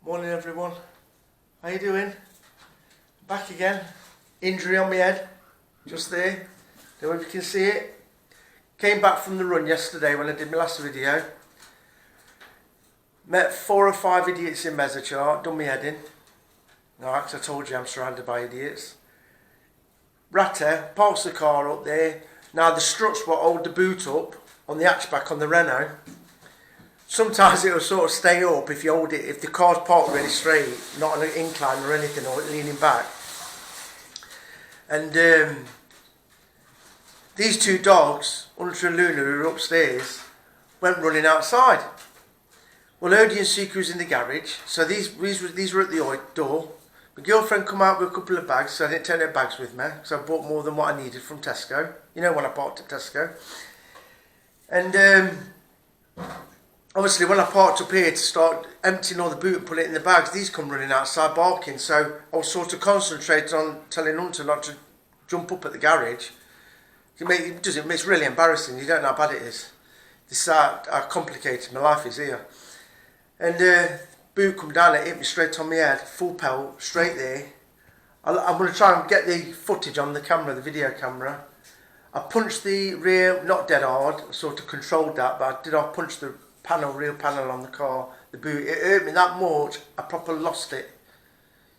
Morning everyone, how you doing? Back again, injury on my head, just there, don't know if you can see it. Came back from the run yesterday when I did my last video. Met 4 or 5 idiots in Mezzachart, done my head in. Alright, because I told you I'm surrounded by idiots. Ratter parks the car up there. Now the struts will hold the boot up on the hatchback on the Renault. Sometimes it'll sort of stay up if you hold it, if the car's parked really straight, not on an incline or anything, or leaning back. And these 2 dogs, Ultra and Luna, who were upstairs, went running outside. Well, Odie and Suku was in the garage, so these were at the door. My girlfriend come out with a couple of bags, so I didn't take no bags with me, because I bought more than what I needed from Tesco. You know when I parked at Tesco. And obviously when I parked up here to start emptying all the boot and putting it in the bags, these come running outside barking, so I was sort of concentrating on telling Hunter not to jump up at the garage. It's really embarrassing, you don't know how bad it is. This is how complicated my life is here. And boot come down, it hit me straight on my head, full pelt, straight there. I'm going to try and get the footage on the camera, the video camera. I punched the rear, not dead hard, I sort of controlled that, but I punched the rear panel on the car, the boot. It hurt me that much, I properly lost it.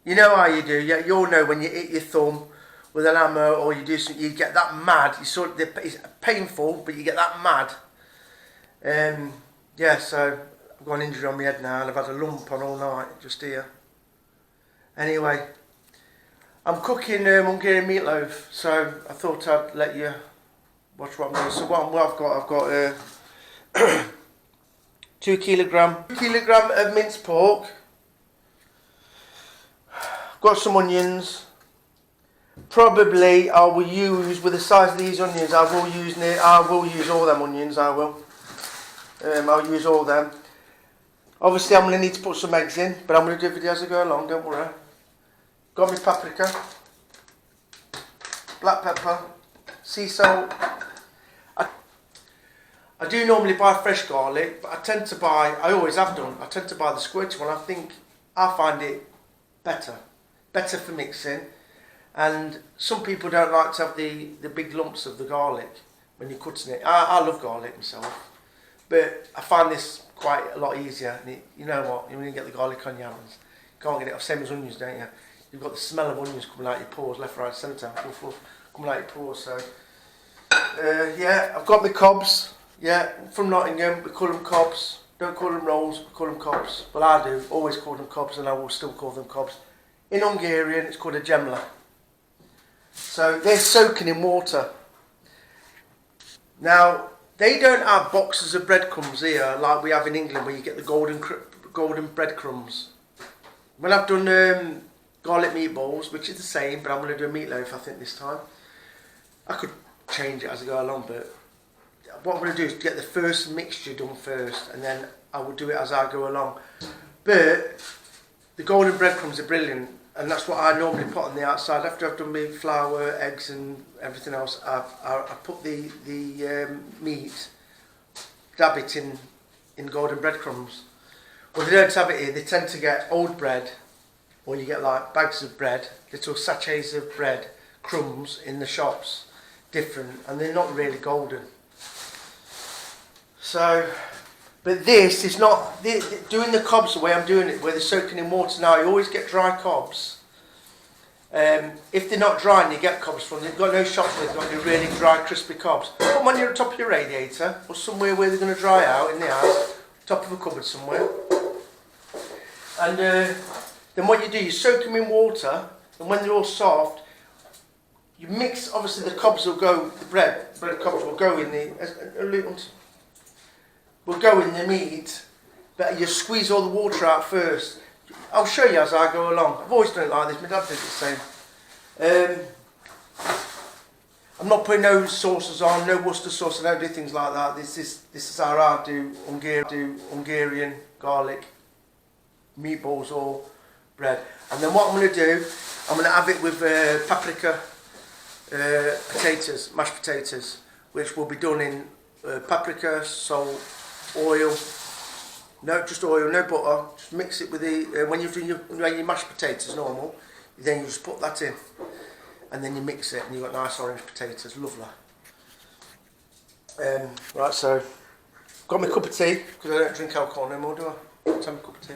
You know how you do, you'll know when you hit your thumb with an hammer or you do something, you get that mad, it's painful, but you get that mad. Yeah, so I've got an injury on my head now and I've had a lump on all night, just here. Anyway, I'm cooking Hungarian meatloaf, so I thought I'd let you watch what I'm doing. So what I've got 2 kilogram of minced pork. Got some onions. Probably I will use, with the size of these onions, I will use all them onions. I'll use all them. Obviously, I'm going to need to put some eggs in, but I'm going to do a video as I go along. Don't worry. Got my paprika, black pepper, sea salt. I do normally buy fresh garlic, but I always have done, I tend to buy the squirty one. I find it better for mixing. And some people don't like to have the big lumps of the garlic when you're cutting it. I love garlic myself, but I find this quite a lot easier. And you know what, when you get the garlic on your hands, you can't get it off, same as onions, don't you? You've got the smell of onions coming out your pores, left, right, centre, coming out your pores. So, yeah, I've got my cobs. Yeah, from Nottingham, we call them cobs. Don't call them rolls, we call them cobs. Well, I do, always call them cobs, and I will still call them cobs. In Hungarian, it's called a gemla. So they're soaking in water. Now, they don't have boxes of breadcrumbs here like we have in England, where you get the golden breadcrumbs. When I've done garlic meatballs, which is the same, but I'm going to do a meatloaf, I think, this time. I could change it as I go along, but what I'm going to do is get the first mixture done first, and then I will do it as I go along. But the golden breadcrumbs are brilliant, and that's what I normally put on the outside. After I've done my flour, eggs and everything else, I put the meat, dab it in golden breadcrumbs. Well, they don't have it here. They tend to get old bread, or you get like bags of bread, little sachets of bread, crumbs in the shops, different, and they're not really golden. So, but this is not, doing the cobs the way I'm doing it, where they're soaking in water now, you always get dry cobs. If they're not dry and you get cobs from them, you've got no shops where they've got any really dry, crispy cobs. Put them on your top of your radiator, or somewhere where they're going to dry out in the house, top of a cupboard somewhere. And then what you do, you soak them in water, and when they're all soft, you mix, obviously the cobs will go, the bread cobs will go in the meat, but you squeeze all the water out first. I'll show you as I go along. I've always done it like this, my dad did the same. I'm not putting no sauces on, no Worcester sauce, I don't do things like that. This is how I do Hungarian garlic meatballs or bread. And then what I'm going to do, I'm going to have it with paprika potatoes, mashed potatoes, which will be done in paprika, salt, oil, No, just oil, no butter. Just mix it with the when you're doing your mashed potatoes normal. Then you just put that in, and then you mix it, and you've got nice orange potatoes. Lovely. Right, so got my cup of tea because I don't drink alcohol no more, do I? Let's have a cup of tea.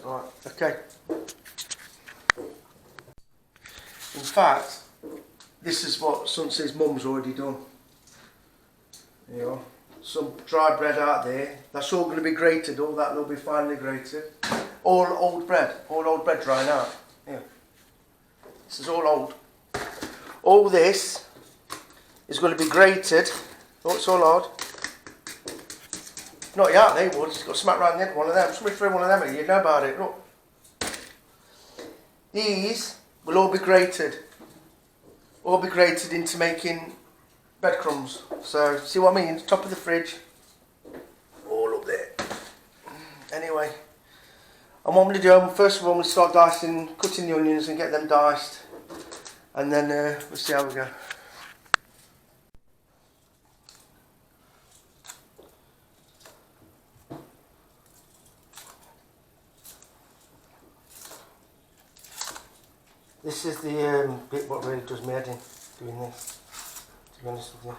Right, okay. In fact, this is what Sunset's mum's already done. You know, some dry bread out there. That's all going to be grated. All that will be finely grated. All old bread drying out. Yeah. This is all old. All this is going to be grated. Oh, it's all hard. Not yet, they would. It's got smack round the end. One of them. Somebody throw one of them at you. You know about it. Look. These will all be grated. All be grated into making breadcrumbs. So, see what I mean? Top of the fridge. All up there. Anyway. And what I'm going to do, first of all, I'm going to start cutting the onions and get them diced. And then we'll see how we go. This is the bit what really does me head in, doing this, to be honest with you.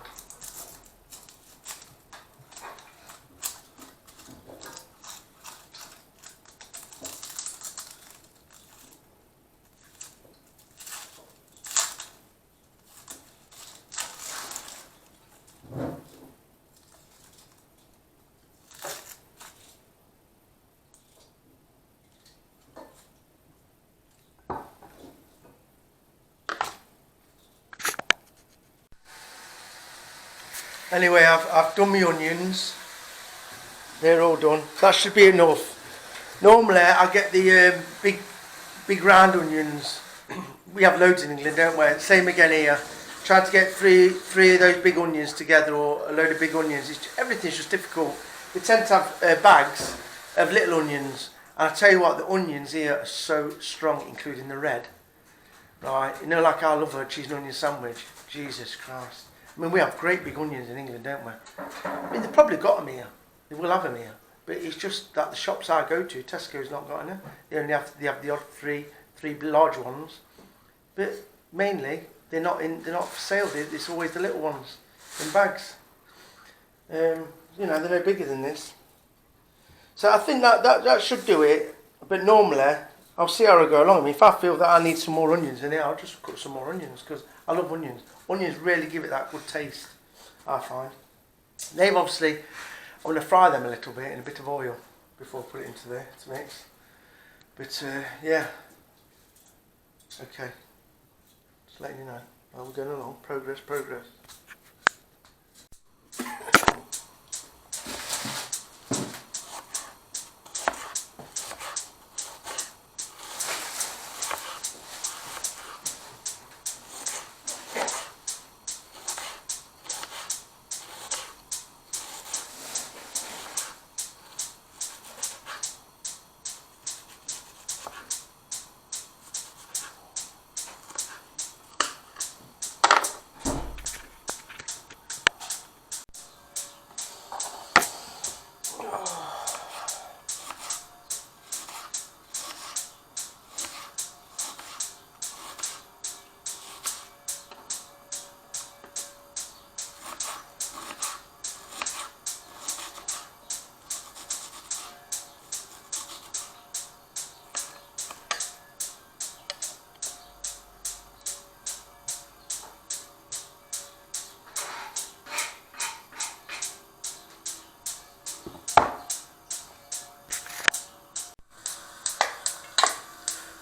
Anyway, I've done my onions. They're all done. That should be enough. Normally, I get the big round onions. We have loads in England, don't we? Same again here. Try to get three of those big onions together, or a load of big onions. Everything's just difficult. We tend to have bags of little onions. And I tell you what, the onions here are so strong, including the red. Right? You know, like I love a cheese and onion sandwich. Jesus Christ. I mean, we have great big onions in England, don't we? I mean, they've probably got them here. They will have them here. But it's just that the shops I go to, Tesco's not got any. They have the odd three large ones. But mainly, they're not for sale. It's always the little ones in bags. You know, they're no bigger than this. So I think that should do it. But normally, I'll see how I go along. I mean, if I feel that I need some more onions in it, I'll just cut some more onions because I love onions. Onions really give it that good taste, I find. They've obviously, I'm going to fry them a little bit in a bit of oil before I put it into there to mix. But yeah, okay. Just letting you know how we're going along. Progress.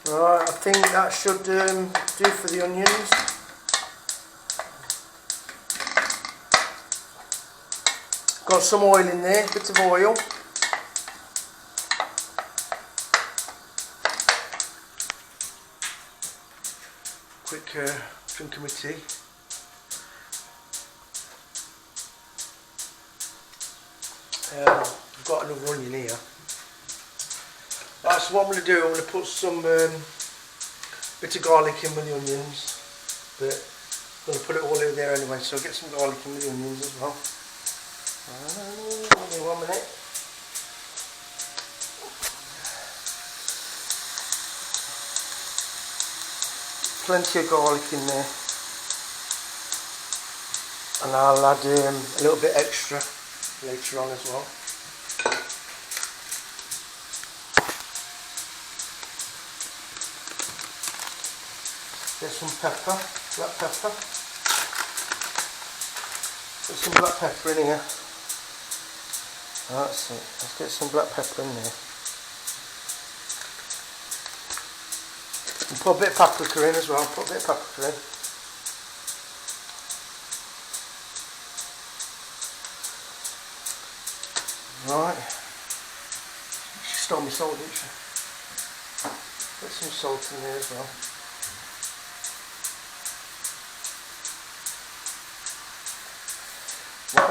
Right, I think that should do for the onions. Got some oil in there, bit of oil. Quick drink of my tea. I've got another onion here. Right, so what I'm going to do, I'm going to put some bit of garlic in with the onions, but I'm going to put it all in there anyway, so I'll get some garlic in with the onions as well. Only 1 minute. Plenty of garlic in there, and I'll add a little bit extra later on as well. There's some pepper, black pepper. Put some black pepper in here. That's it. Let's get some black pepper in there. And put a bit of paprika in as well. Put a bit of paprika in. Right. She stole my salt, didn't she? Put some salt in there as well.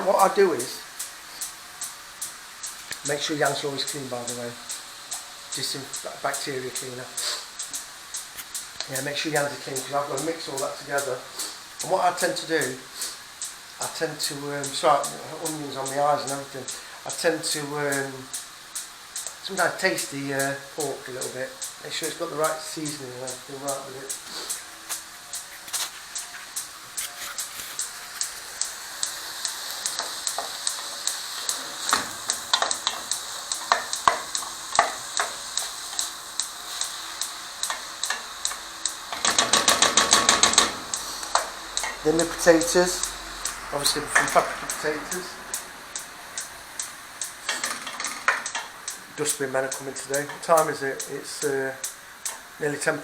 What I do is make sure your hands are always clean, by the way. Just some bacteria cleaner. Yeah, make sure your hands are clean, because I've got to mix all that together. And what I tend to do, I tend to start onions on my eyes and everything. I tend to sometimes taste the pork a little bit. Make sure it's got the right seasoning and everything right with it. Then the potatoes, obviously from paprika potatoes. Dustbin men are coming today. What time is it? It's nearly 11:10.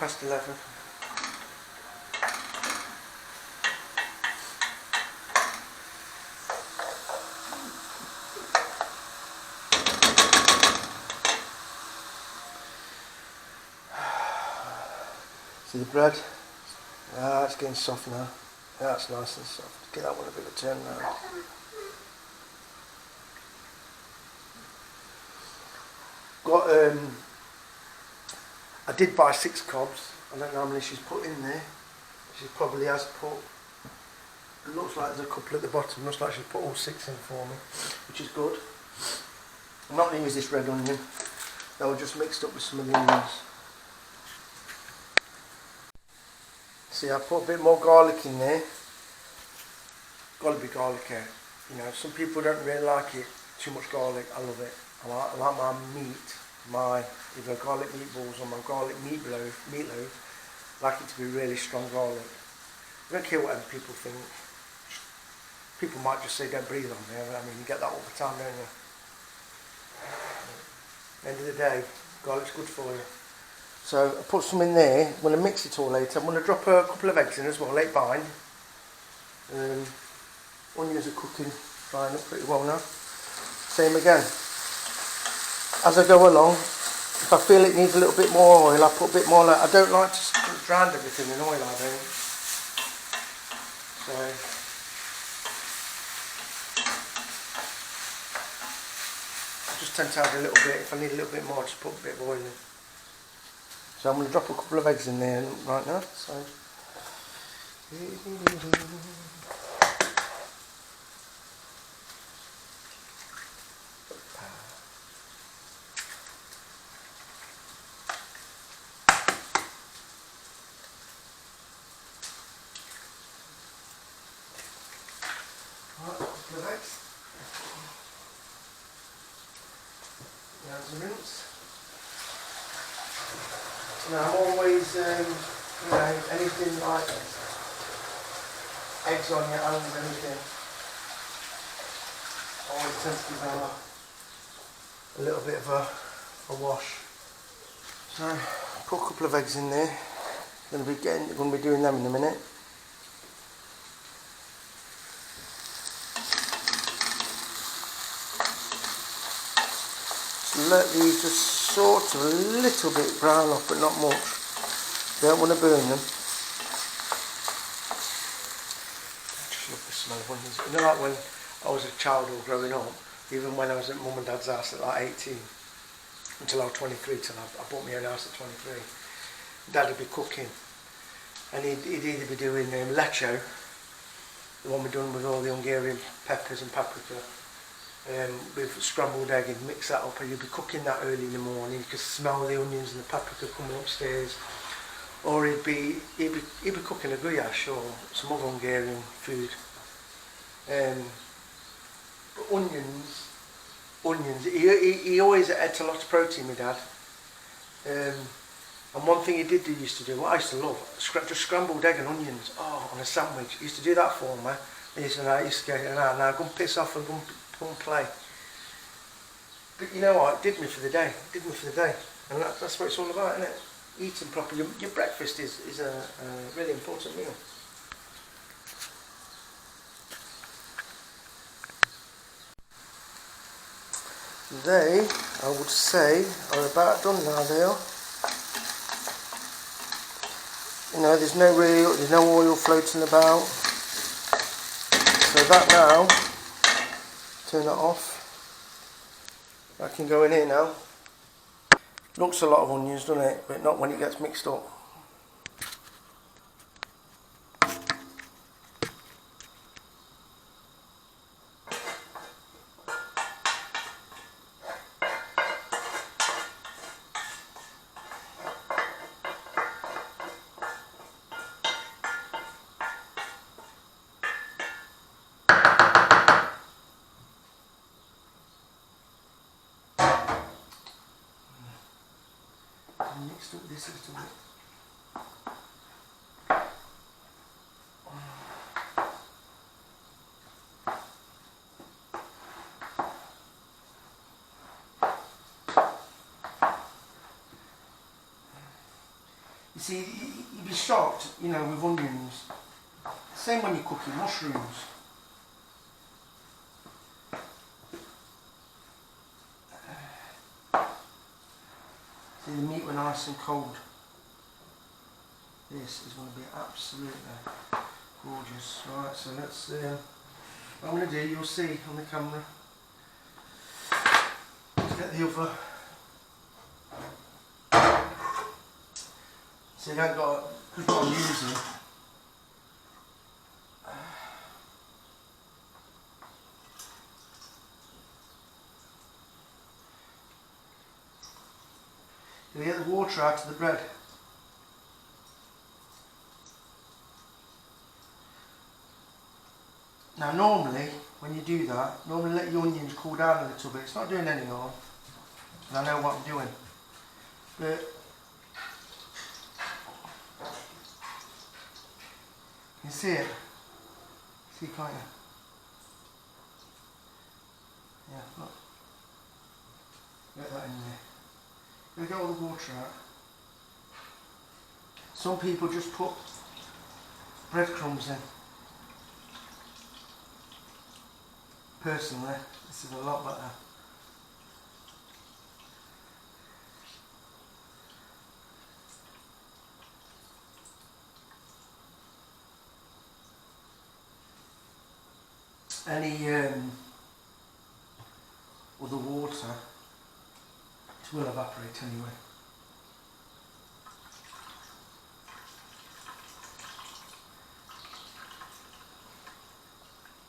See the bread? Ah, it's getting soft now. Yeah, it's nice and soft. Get that one a bit of a turn round. Got I did buy 6 cobs. I don't know how many she's put in there. She probably has put. It looks like there's a couple at the bottom. Looks like she's put all 6 in for me, which is good. I'm not going to use this red onion. That was just mixed up with some of the onions. See, I put a bit more garlic in there. Got to be garlic here. You know, some people don't really like it, too much garlic. I love it. I like my meat, my either garlic meatballs or my garlic meatloaf. I like it to be really strong garlic. I don't care what other people think. People might just say don't breathe on me. I mean, you get that all the time, don't you? At the end of the day, garlic's good for you. So I put some in there. I'm going to mix it all later. I'm going to drop a couple of eggs in as well, late bind. Onions are cooking, frying up pretty well now. Same again. As I go along, if I feel it needs a little bit more oil, I put a bit more. I don't like to drown everything in oil, I don't. So I just tend to add a little bit. If I need a little bit more, just put a bit of oil in. So I'm going to drop a couple of eggs in there right now. So right, a couple of eggs. There's a rinse. Now I'm always, you know, anything like eggs on your hands, anything, always tends to give them a little bit of a wash. So put a couple of eggs in there. Going to be doing them in a minute. So let these just sort of a little bit brown up, but not much. Don't want to burn them. Just love the smell of onions. You know, like when I was a child or growing up, even when I was at mum and dad's house at like 18, until I was 23, till I bought my own house at 23. Dad would be cooking, and he'd either be doing lecho, the one we've done with all the Hungarian peppers and paprika, with scrambled egg and mix that up, and you'll be cooking that early in the morning. You can smell the onions and the paprika coming upstairs. Or he'd be cooking a goulash or some other Hungarian food. But onions. He always ate a lot of protein, my dad. And one thing he used to do, what I used to love, just scrambled egg and onions. Oh, on a sandwich. He used to do that for me. And he said, I used to go, now go and piss off and go and play. But you know what? It did me for the day. And that's what it's all about, isn't it? Eating properly. Your breakfast is a really important meal. They, I would say, are about done now. They are. You know, there's no oil floating about. So that now, turn that off. I can go in here now. Looks a lot of onions, doesn't it? But not when it gets mixed up. Mixed up this a little bit. You see, you'd be shocked, you know, with onions. Same when you're cooking mushrooms. See, the meat when nice and cold. This is going to be absolutely gorgeous. Right, so let's. What I'm going to do, you'll see on the camera. Let's get the other. See, I got what I'm using. You get the water out of the bread. Now normally, when you do that, let your onions cool down a little bit. It's not doing any harm. And I know what I'm doing. But you can see it. See, can't you? Yeah, look. Get that in there. Get all the water out. Some people just put breadcrumbs in. Personally, this is a lot better. Any other water, it will evaporate anyway.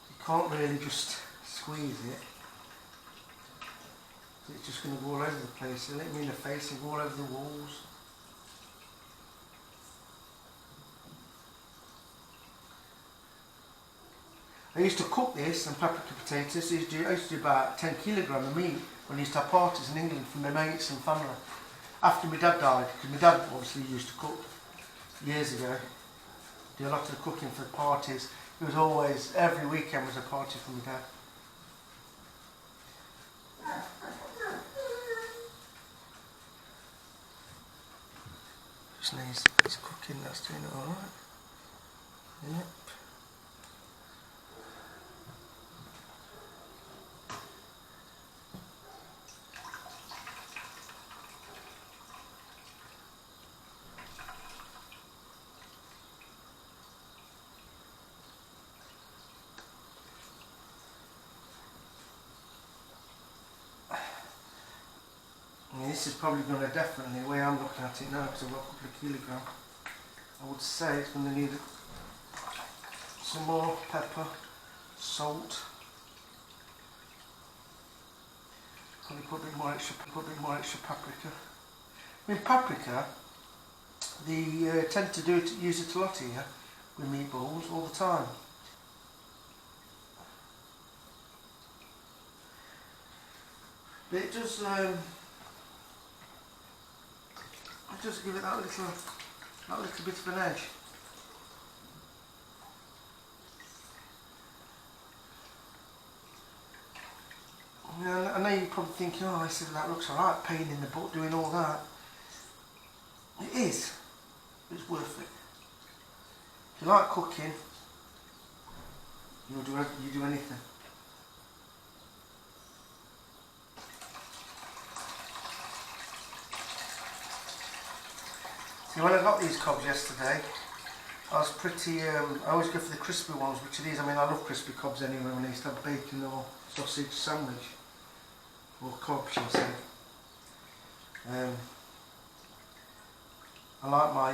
You can't really just squeeze it. It's just going to go all over the place. It'll hit me in the face and go all over the walls. I used to cook this and paprika potatoes. I used to do about 10 kilograms of meat when I used to have parties in England for my mates and family. After my dad died, because my dad obviously used to cook years ago. Do a lot of the cooking for parties. It was always, every weekend was a party for my dad. Just needs cooking, that's doing it alright. Yep. This is probably going to definitely, the way I'm looking at it now, because I've got a couple of kilograms, I would say it's going to need some more pepper, salt, Probably put a bit more extra paprika. I mean, paprika, they tend to use it a lot here with meatballs all the time. But it does give it that little bit of an edge. Yeah, I know you're probably thinking, oh, I said that looks alright, pain in the butt doing all that. It is, but it's worth it. If you like cooking, you do anything. See, when I got these cobs yesterday, I was pretty, I always go for the crispy ones, which are these. I mean, I love crispy cobs anyway when I used to have bacon or sausage sandwich. Or cob, shall I say. I like my,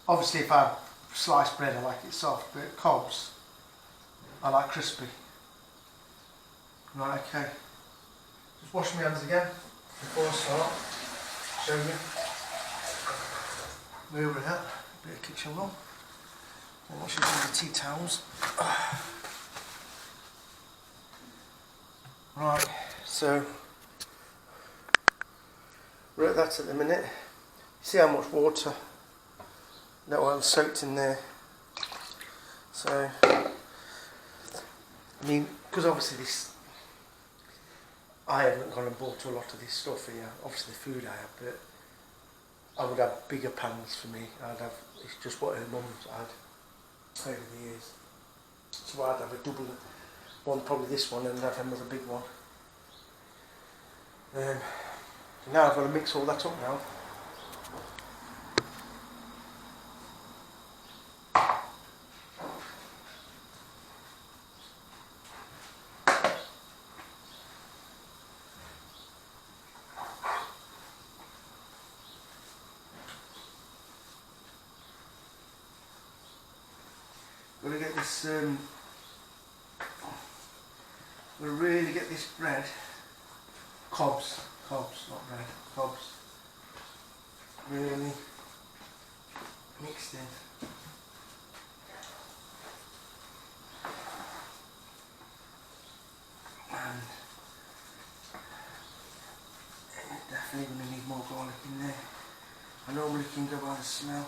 obviously if I have sliced bread I like it soft, but cobs I like crispy. Right, okay. Just wash my hands again before I start. Show you. Move it up, a bit of kitchen roll. And wash it with the tea towels. Right, so we're at that at the minute. See how much water that oil soaked in there. So, I mean, because obviously I haven't gone and bought a lot of this stuff here. Obviously the food I have, but I would have bigger pans for me. It's just what her mum's had over the years. So I'd have a double one, probably this one, and I'd have another big one. Now I've got to mix all that up now. Got to get this. We'll really get this bread. Cobs, not bread, cobs. Really mixed in. And definitely going to need more garlic in there. I normally can go by the smell.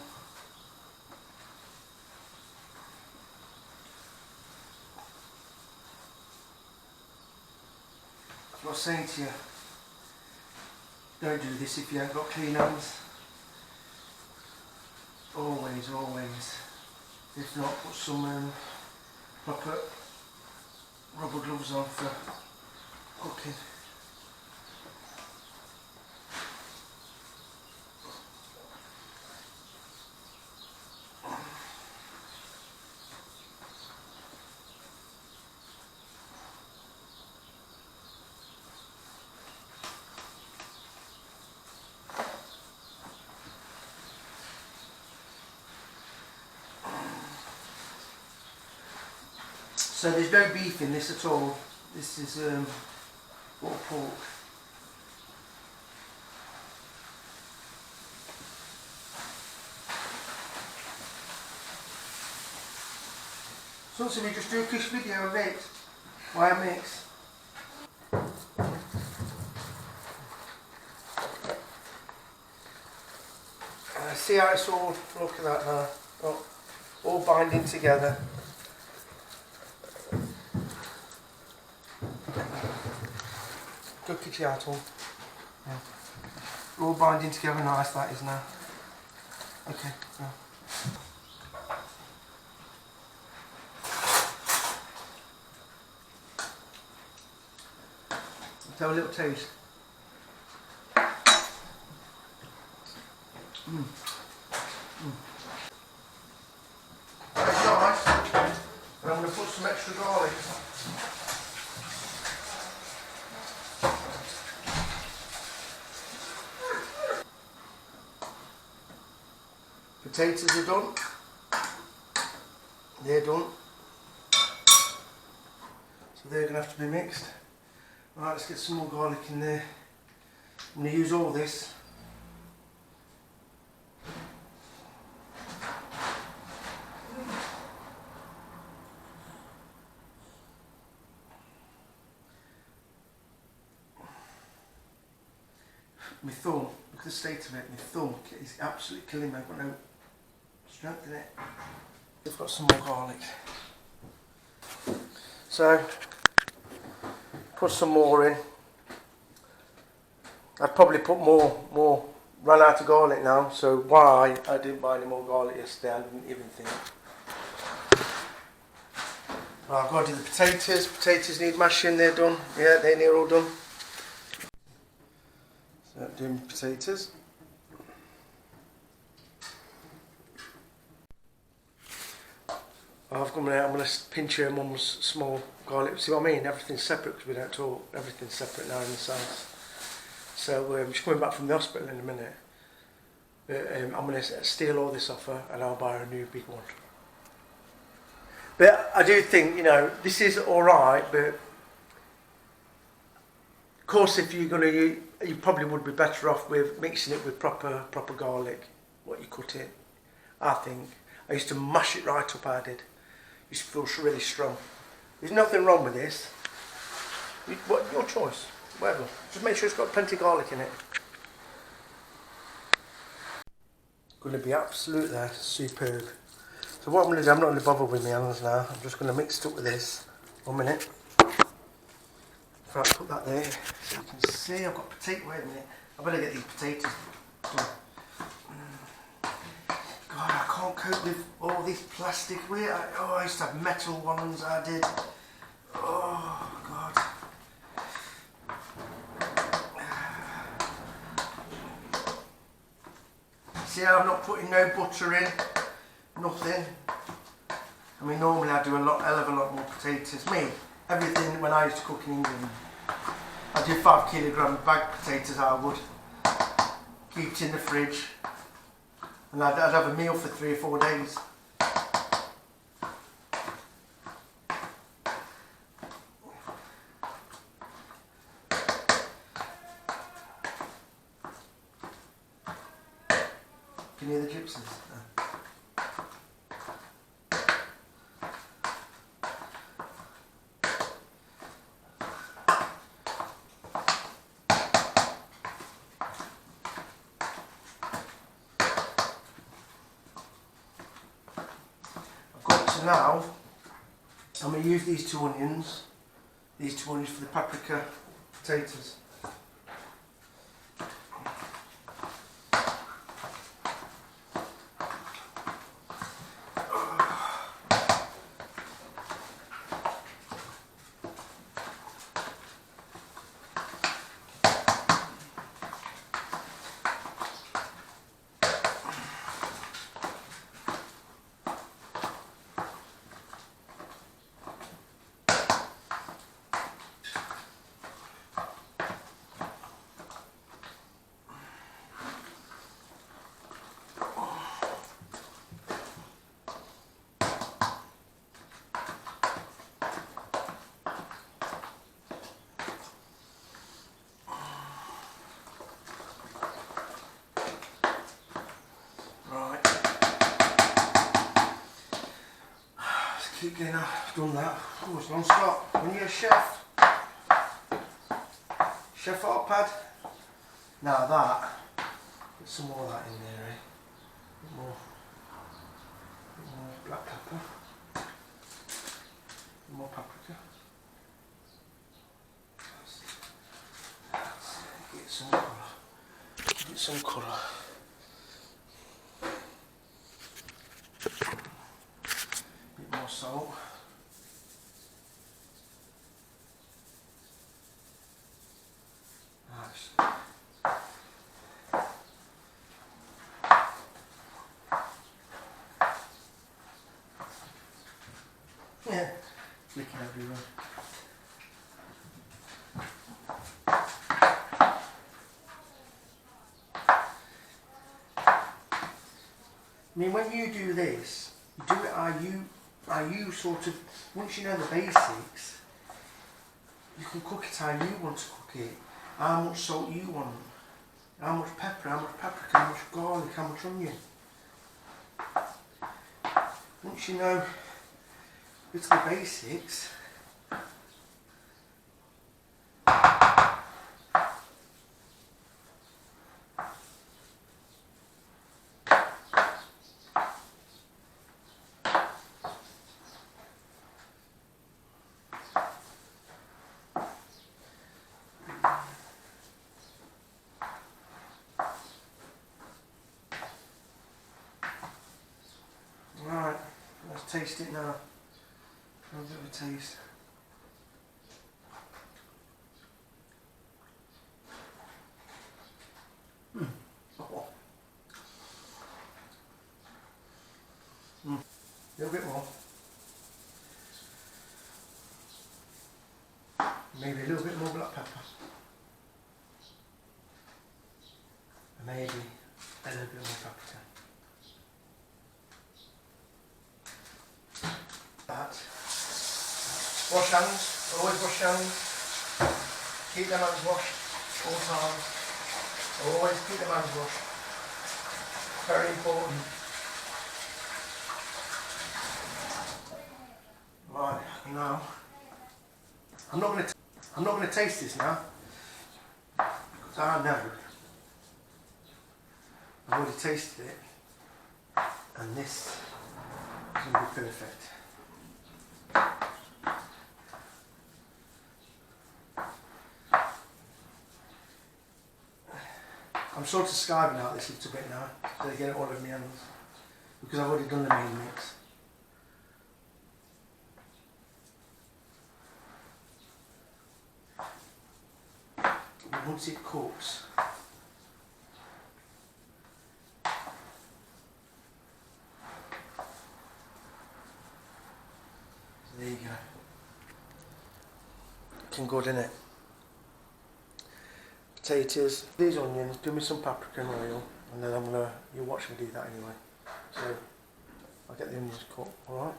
That's what I was saying to you. Don't do this if you haven't got clean hands. Always. If not, put some proper rubber gloves on for cooking. So there's no beef in this at all. This is all pork. So we just do a quick video of it, why I mix. See how it's all, look at that now, oh, all binding together. Good kitchen at all. Yeah. All binding together nice that is now. Okay, yeah. Let's have a little taste. That's nice. And I'm going to put some extra garlic. Potatoes are done. They're done. So they're going to have to be mixed. Right, let's get some more garlic in there. I'm going to use all this. My thumb, look at the state of it, my thumb is absolutely killing me. I've got no strength in it. I've got some more garlic. So, put some more in. I'd probably put more. Ran out of garlic now, so why I didn't buy any more garlic yesterday, I didn't even think. Right, I've got to do the potatoes. Potatoes need mashing, they're done. Yeah, they're all done. So, doing potatoes. I'm going to pinch her mum's small garlic. See what I mean? Everything's separate because we don't talk. Everything's separate now in the house. So I'm just coming back from the hospital in a minute. I'm going to steal all this off her and I'll buy her a new big one. But I do think, you know, this is alright, but of course if you're going to, you probably would be better off with mixing it with proper garlic, what you cut in. I think. I used to mash it right up, I did. Used to feel really strong. There's nothing wrong with this. Your choice, whatever. Just make sure it's got plenty of garlic in it. Going to be absolutely superb. So what I'm going to do, I'm not going to bother with my hands now. I'm just going to mix it up with this. 1 minute. If I put that there, so you can see I've got potato. Wait a minute. I better get these potatoes done. God, I can't cope with all this plastic. I used to have metal ones, I did. Oh, God. See how I'm not putting no butter in? Nothing. I mean, normally I do hell of a lot more potatoes. Everything when I used to cook in England, I do 5 kilogram bag potatoes, I would. Keep it in the fridge. And I'd have a meal for 3 or 4 days. Can you hear the gypsies? So now, I'm going to use these 2 onions. These 2 onions for the paprika potatoes. Keep getting done that. Oh, it's non-stop. When you're a chef, chef hot pad. Now that, put some more of that in there, eh? A bit more black pepper, more paprika. Get some colour. Get some colour. Salt. Nice. Yeah, flicking everywhere. I mean, when you do this, you do it how you sort of, once you know the basics, You can cook it how you want to cook it. How much salt you want. How much pepper, how much paprika, how much garlic, how much onion. Once you know it's the basics. Right, let's taste it now. Have a bit of a taste. Oh. A little bit more. Maybe a little bit more black pepper. And maybe a little bit more paprika. That. Wash hands, always wash hands. Keep them hands washed all times. Always keep them hands washed. Very important. Right, now I'm not going to taste this now because I know I've already tasted it, and this is going to be perfect. I'm sort of skiving out this a little bit now to get it all over my hands because I've already done the main mix. And once it cooks, there you go. Looking good, innit? Potatoes, these onions, do me some paprika and oil, and then you'll watch me do that anyway. So I'll get the onions cooked, alright?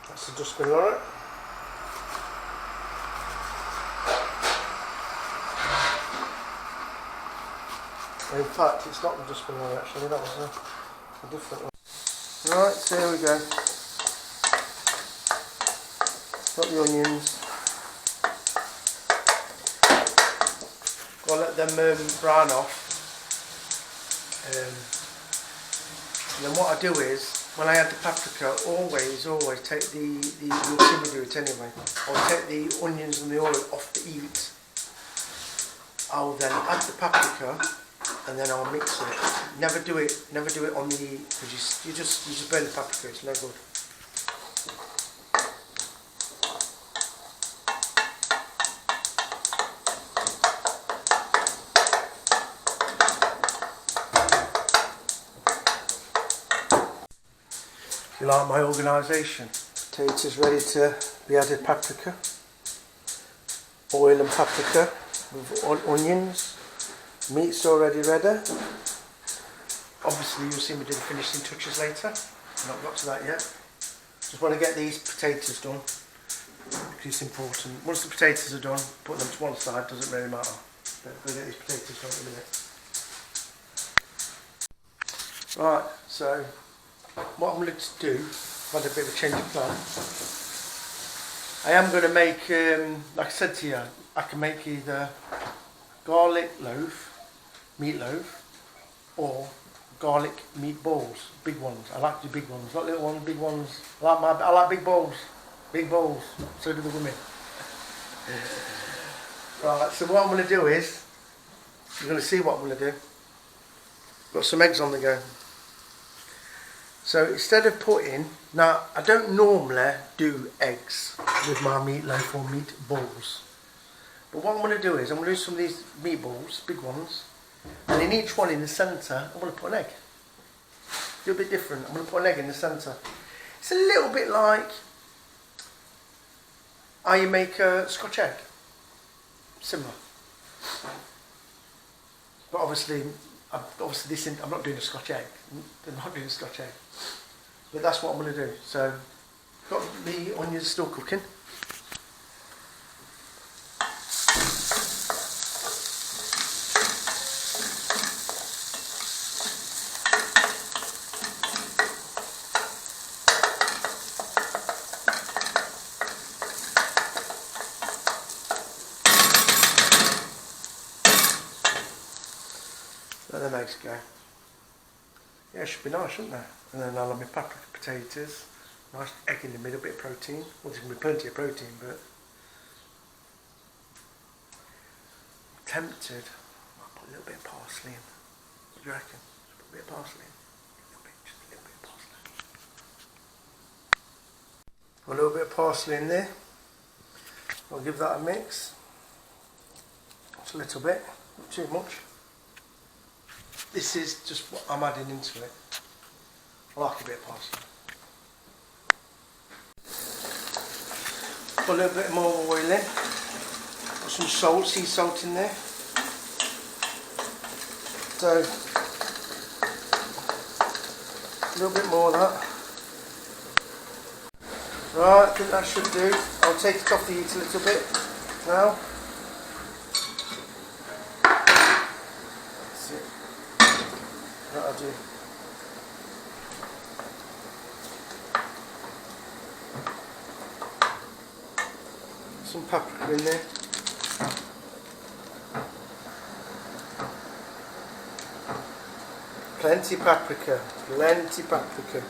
That's the dustbin, alright? In fact, it's not the dustbin one actually, that was a different one. Right, so here we go. Got the onions. Got to let them brown off. And then what I do is, when I add the paprika, always take you'll see me do it anyway. I'll take the onions and the oil off the heat. I'll then add the paprika, and then I'll mix it. Never do it on the heat, because you just burn the paprika. It's no good. If you like my organisation, potatoes ready to be added paprika, oil and paprika with onions. Meat's already ready. Obviously you'll see me do the finishing touches later. I've not got to that yet. Just want to get these potatoes done because it's important. Once the potatoes are done, put them to one side, doesn't really matter. But we'll get these potatoes done in a minute. Right, so what I'm going to do, I've had a bit of a change of plan. I am going to make, like I said to you, I can make either garlic loaf, meatloaf, or garlic meatballs, big ones. I like the big ones, not little ones, big ones. I like big balls, so do the women. Right, so what I'm going to do is, you're going to see what I'm going to do. Got some eggs on the go. So instead of putting, now I don't normally do eggs with my meatloaf or meatballs. But what I'm going to do is, I'm going to do some of these meatballs, big ones, and in each one in the centre, I'm going to put an egg. Do a bit different. I'm going to put an egg in the centre. It's a little bit like how you make a Scotch egg. Similar. But obviously I'm not doing a Scotch egg. I'm not doing a Scotch egg. But that's what I'm going to do. So, got the onions still cooking. Let them eggs go. Yeah, it should be nice, shouldn't they? And then I'll have my paprika potatoes, nice egg in the middle, bit of protein. Well, there's going to be plenty of protein, but I'm tempted. I'll put a little bit of parsley in. What do you reckon? Just put a bit of parsley in. Just a little bit of parsley. Put a little bit of parsley in there. I'll give that a mix. Just a little bit, not too much. This is just what I'm adding into it. I like a bit of parsley. Put a little bit more oil in. Put some salt, sea salt in there. So, a little bit more of that. Right, I think that should do. I'll take it off the heat a little bit now. That's it. That'll do. Some paprika in there. Plenty paprika. Plenty paprika.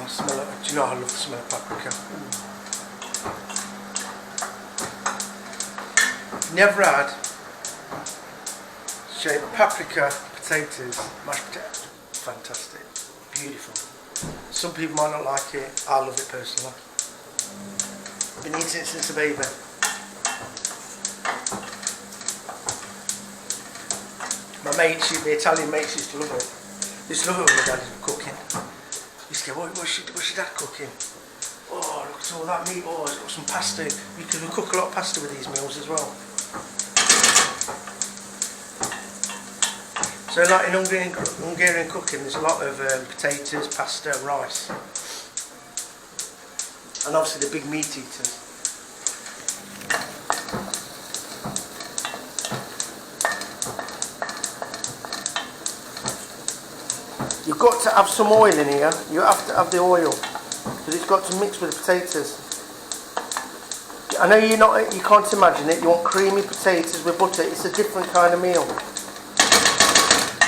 Smell it. Do you know I love the smell of paprika? Never had paprika potatoes, mashed potatoes. Fantastic, beautiful. Some people might not like it. I love it personally. I've been eating it since a baby. My mates, the Italian mates, used to love it. They used to love it when my dad was cooking. Used to go, what's your dad cooking? Oh, look at all that meat. Oh, he's got some pasta. Because we cook a lot of pasta with these meals as well. So like in Hungarian cooking, there's a lot of potatoes, pasta, rice. And obviously the big meat eaters. You've got to have some oil in here. You have to have the oil because it's got to mix with the potatoes. I know you can't imagine it. You want creamy potatoes with butter. It's a different kind of meal.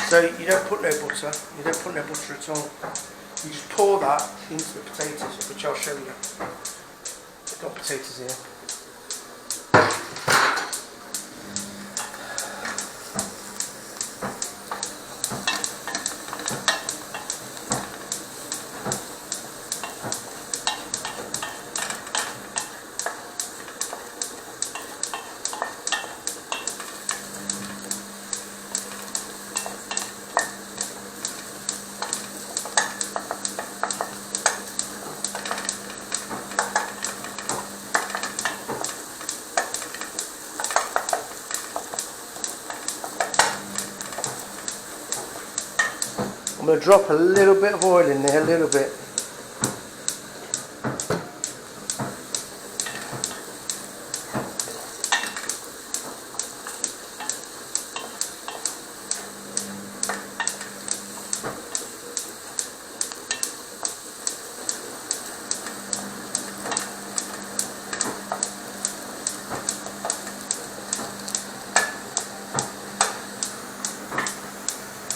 So you don't put no butter. You don't put no butter at all. You just pour that into the potatoes, which I'll show you. I've got potatoes here. I'm going to drop a little bit of oil in there, a little bit.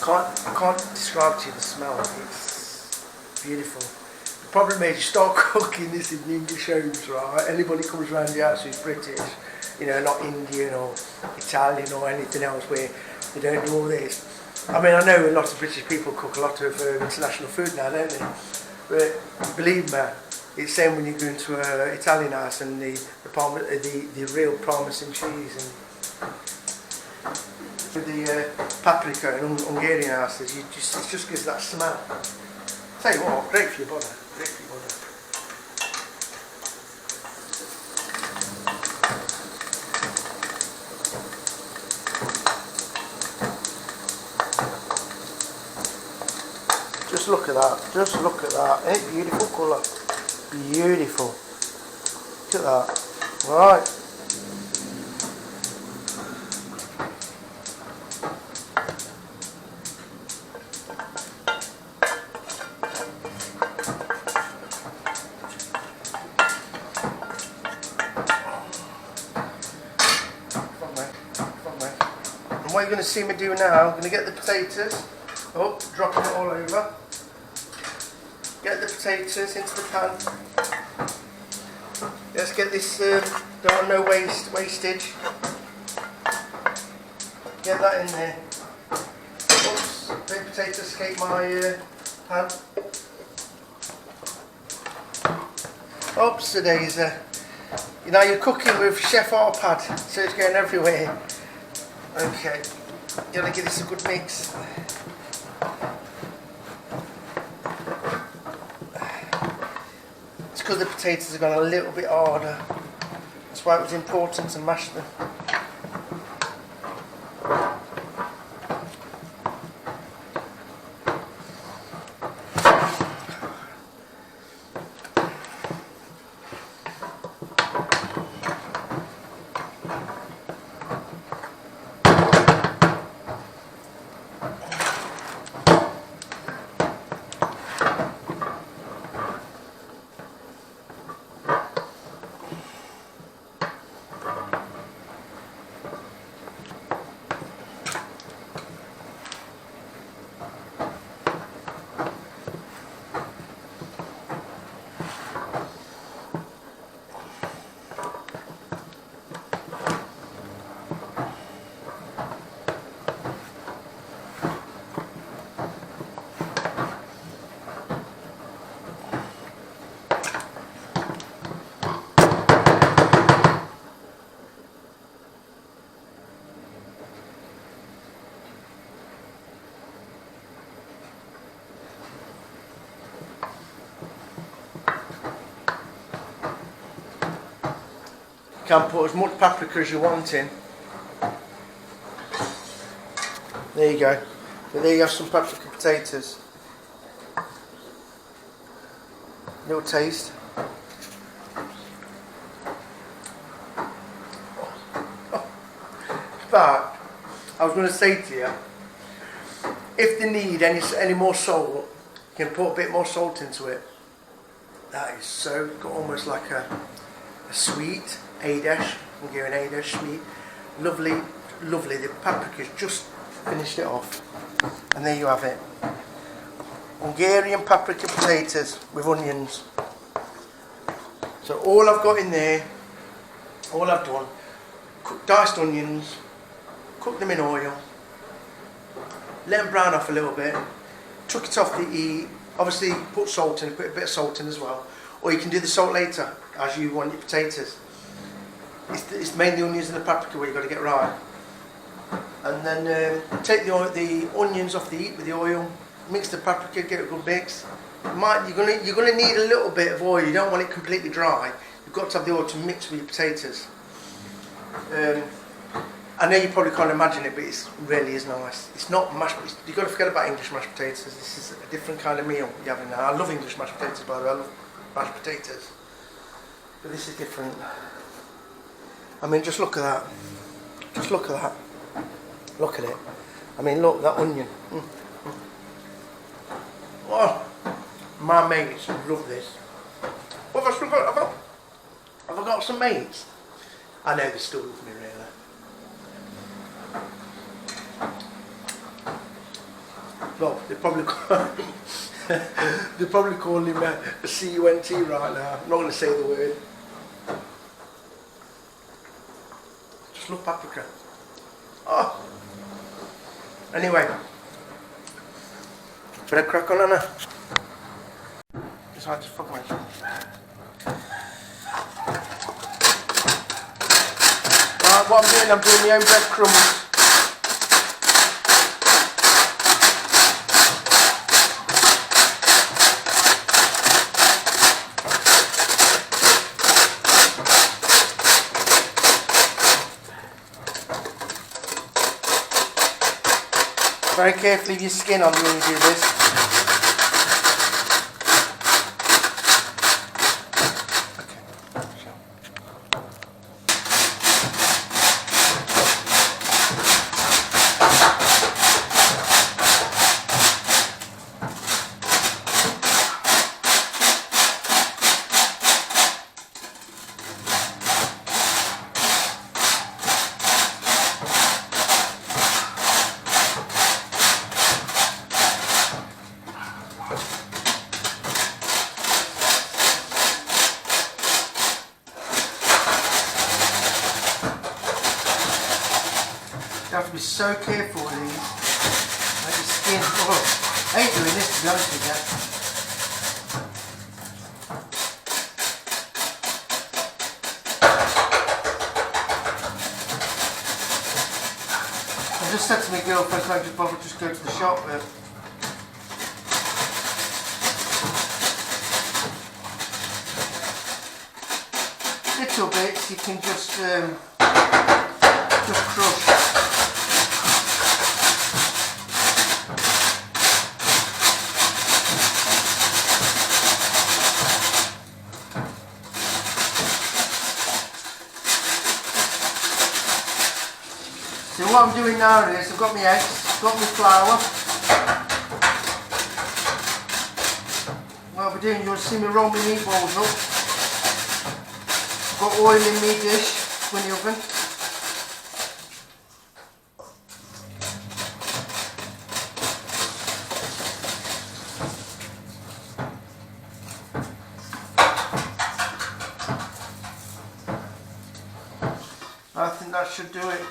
I can't describe to you the smell. It's beautiful. The problem is you start cooking this in the English homes, right? Anybody comes around the house who's British, you know, not Indian or Italian or anything else where they don't do all this. I mean, I know a lot of British people cook a lot of international food now, don't they? But believe me, it's same when you go into an Italian house and the real Parmesan cheese and with the paprika and Hungarian houses, it just gives that smell. Tell you what, great for your body, great for your body. Just look at that, ain't it beautiful colour? Beautiful. Look at that. Right. And what you're going to see me do now, I'm going to get the potatoes up, dropping it all over. Get the potatoes into the pan. Let's get this, don't want no wastage. Get that in there. Oops, the potatoes escape my pan. Oops, daisy. You know, you're cooking with Chef Arpad, so it's going everywhere. Okay, you gotta give this a good mix. It's because the potatoes have gone a little bit harder. That's why it was important to mash them. You can put as much paprika as you want in. There you go. So there you have some paprika potatoes. Little taste. But I was going to say to you, if they need any more salt, you can put a bit more salt into it. That is so got almost like a sweet édes, Hungarian édes sweet. Lovely, lovely. The paprika's just finished it off. And there you have it. Hungarian paprika potatoes with onions. So all I've got in there, all I've done, diced onions, cook them in oil, let them brown off a little bit, took it off the heat, obviously put salt in, put a bit of salt in as well, or you can do the salt later as you want your potatoes. It's mainly the onions and the paprika where you've got to get right. And then take the onions off the heat with the oil, mix the paprika, get a good mix. You're gonna need a little bit of oil. You don't want it completely dry. You've got to have the oil to mix with your potatoes. I know you probably can't imagine it, but it really is nice. It's not mashed. You've got to forget about English mashed potatoes. This is a different kind of meal you're having now. I love English mashed potatoes, by the way. I love mashed potatoes, but this is different. I mean, just look at that. Just look at that. Look at it. I mean, look, that onion. Oh, my mates love this. What have I still got? Have I got some mates? I know they still love me, really. Well, they probably they're probably calling him a CUNT right now. I'm not going to say the word. Just love paprika. Oh. Anyway, better crack on, Anna. It's hard to fuck me. Right, what I'm doing my own breadcrumbs. Very carefully with your skin on when you do this. You have to be so careful with these. Like your skin. Oh, I ain't doing this, to be honest with you. I just said to my girlfriend, can't just bother just go to the shop with. Little bits you can just crush. So what I'm doing now is I've got my eggs, got my flour. What I'll be doing, you'll see me roll my meatballs up. I've got oil in my dish in the oven. I think that should do it.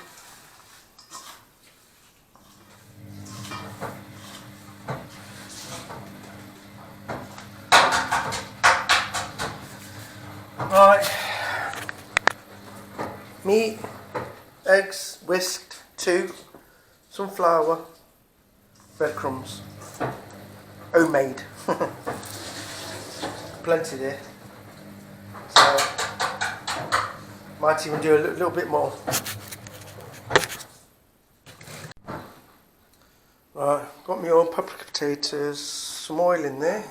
Right, meat, eggs, whisked, 2, some flour, breadcrumbs, homemade, plenty there, so might even do a little bit more. Right, got my own paprika potatoes, some oil in there.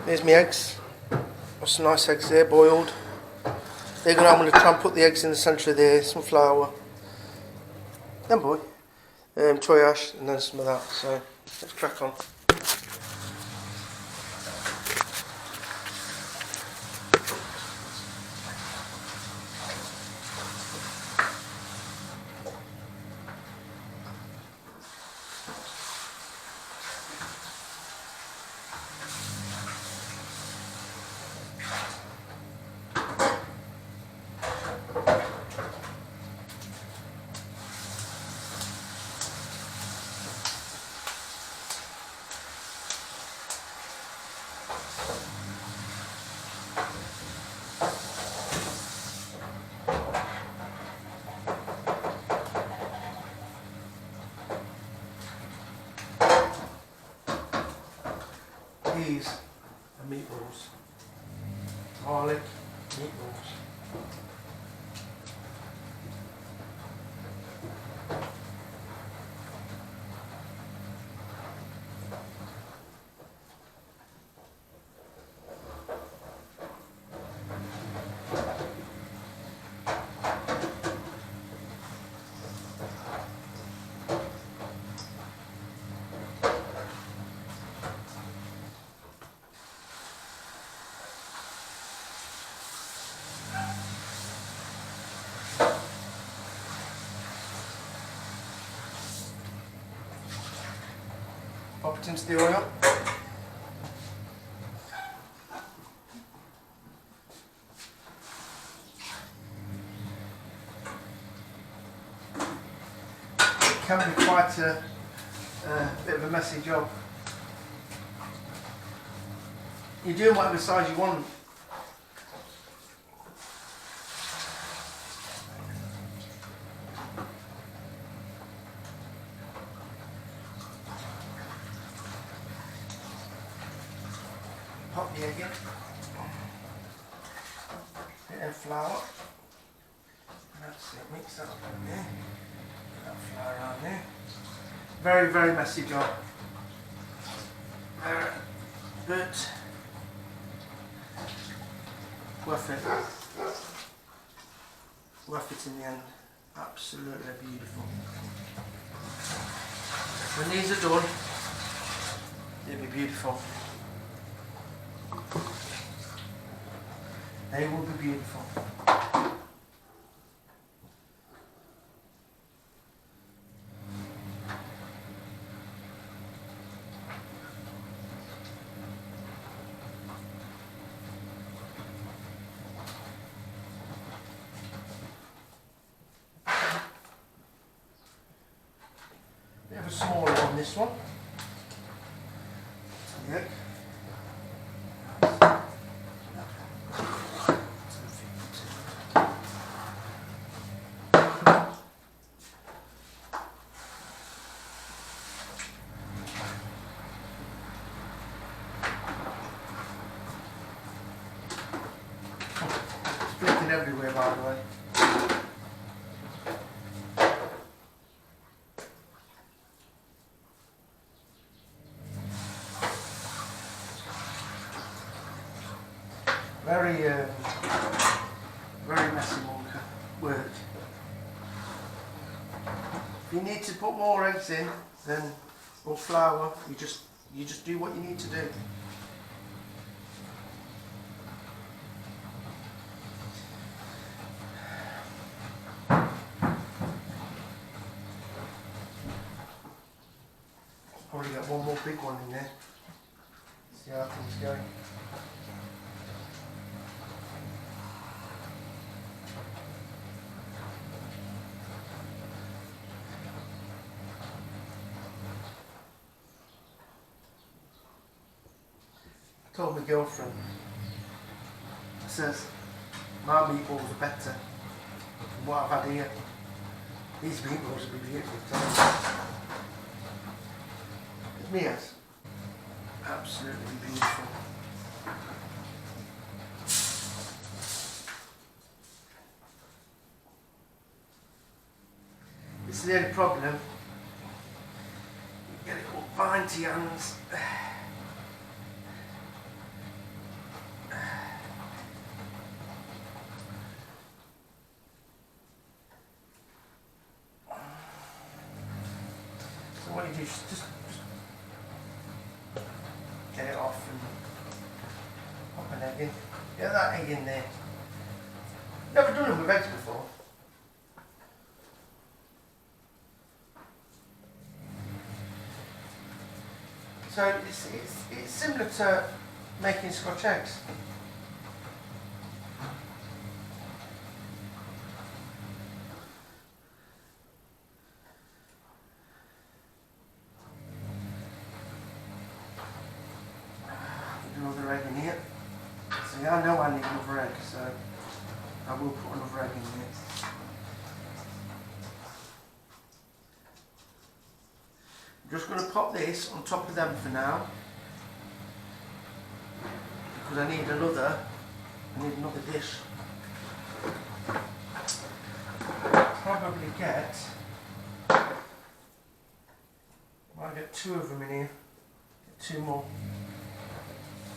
There's my eggs. Got some nice eggs there, boiled. I'm going to try and put the eggs in the centre of there, some flour. Then boy, choy ash and then some of that. So let's crack on. These are meatballs, garlic meatballs. Pop it into the oil. It can be quite a bit of a messy job. You're doing whatever size you want. Pop the egg in. Bit of flour. That's it, mix that up in there. Put that flour on there. Very, very messy job. But worth it. Worth it in the end. Absolutely beautiful. When these are done, they'll be beautiful. They will be beautiful. Bit of a smaller one, this one. Yep. Flicking everywhere, by the way. Very messy work. If you need to put more eggs in, then or flour, you just do what you need to do. Probably got one more big one in there. See how things go. I told my girlfriend, I says, my meatballs are better than what I've had here. These meatballs will be beautiful. Mia's absolutely beautiful. This is the only problem. You get it all bind to your hands. So what you do is just get it off and pop an egg in. Get that egg in there. Never done them with eggs before. So it's similar to making Scotch eggs. Another egg in here. See, I know I need another egg, so I will put another egg in here. I'm just going to pop this on top of them for now, because I need another dish. Probably might get 2 of them in here. Get 2 more.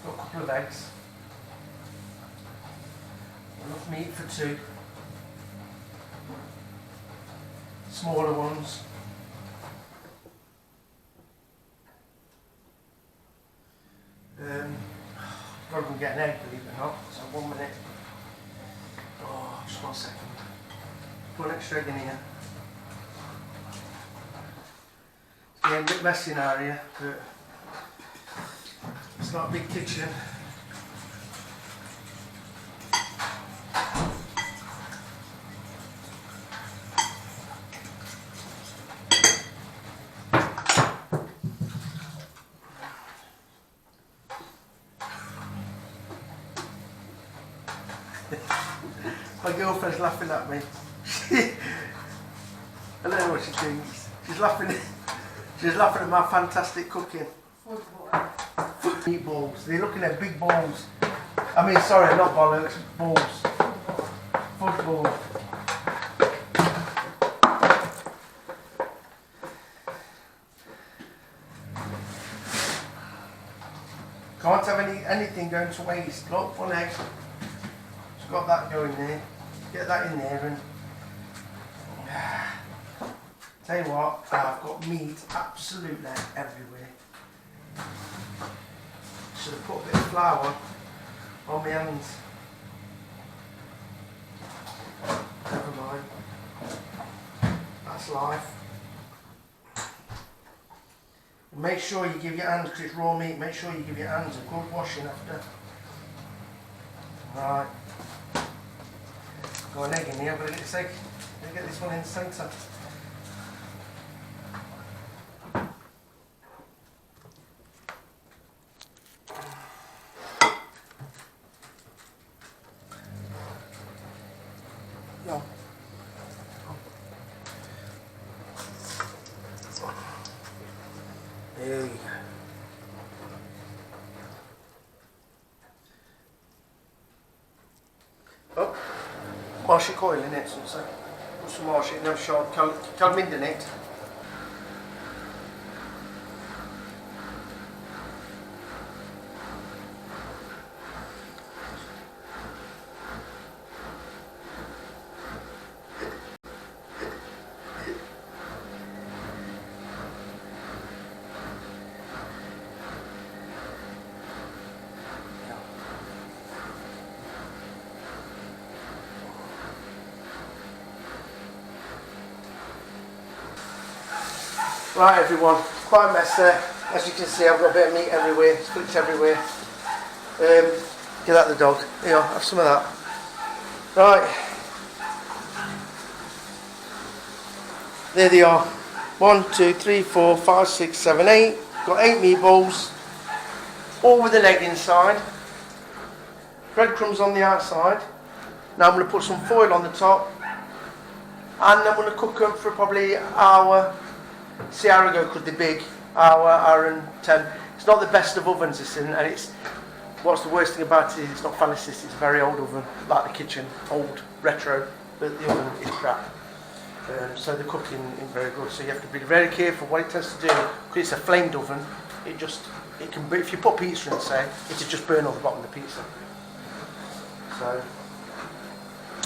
Got a couple of eggs. Enough meat for 2. Smaller ones. Rather than get an egg, believe it or not. So 1 minute. Oh, just 1 second. Put an extra egg in here. It's getting a bit messy now here, but It's not a big kitchen. My girlfriend's laughing at me. I don't know what she thinks. She's laughing. She's laughing at my fantastic cooking. Meatballs. They're looking at big balls. I mean, sorry, not bollocks. Balls. Football. Can't have anything going to waste. Look, one egg. Just got that going there. Get that in there and tell you what, I've got meat absolutely everywhere. Should have put a bit of flour on my hands. Never mind. That's life. Make sure you give your hands, because it's raw meat, make sure you give your hands a good washing after. Right. Got an egg in here, I've got to get this egg. I'm going to get this one in the centre. No. There you go. Oh, marsh coil in it, so put some marsh in, no short, calming in it. Right everyone, quite a mess there. As you can see, I've got a bit of meat everywhere, splits everywhere. Give that to the dog. Here you go, have some of that. Right. There they are. 1, 2, 3, 4, 5, 6, 7, 8. Got 8 meatballs. All with an egg inside. Breadcrumbs on the outside. Now I'm going to put some foil on the top. And I'm going to cook them for probably an hour. See how I go, because they're big. Hour and 10. It's not the best of ovens, this in, and it's what's the worst thing about it is it's not fancy. It's a very old oven, like the kitchen, old retro, but the oven is crap. So the cooking is very good. So you have to be very careful what it tends to do. Because it's a flamed oven, it can. If you put pizza in, say, it'll just burn on the bottom of the pizza.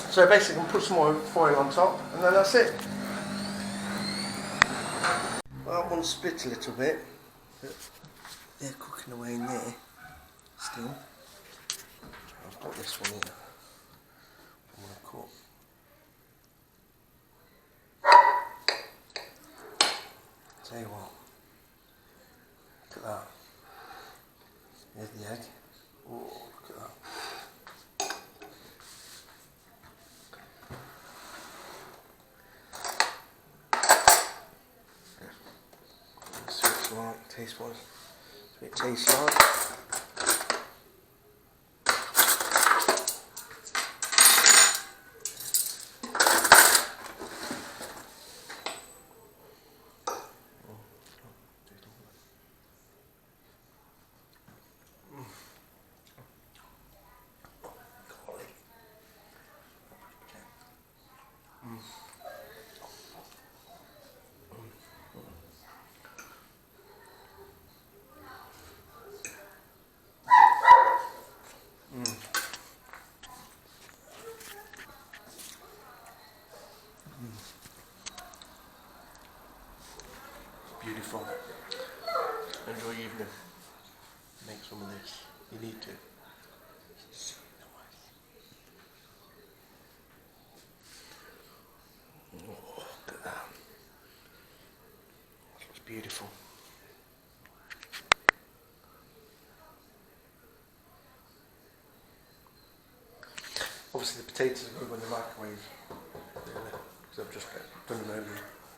So basically, I'm put some more foil on top, and then that's it. Well, that one split a little bit, but they're cooking away in there still. I've got this one here. I'm going to cook. Tell you what, look at that. There's the egg. Oh, look at that. Right, taste wise, it tastes like. Beautiful. Enjoy your evening. Make some of this. You need to. So nice. Oh, look at that. It looks beautiful. Obviously the potatoes are going to go in the microwave, really, because I've just done them earlier.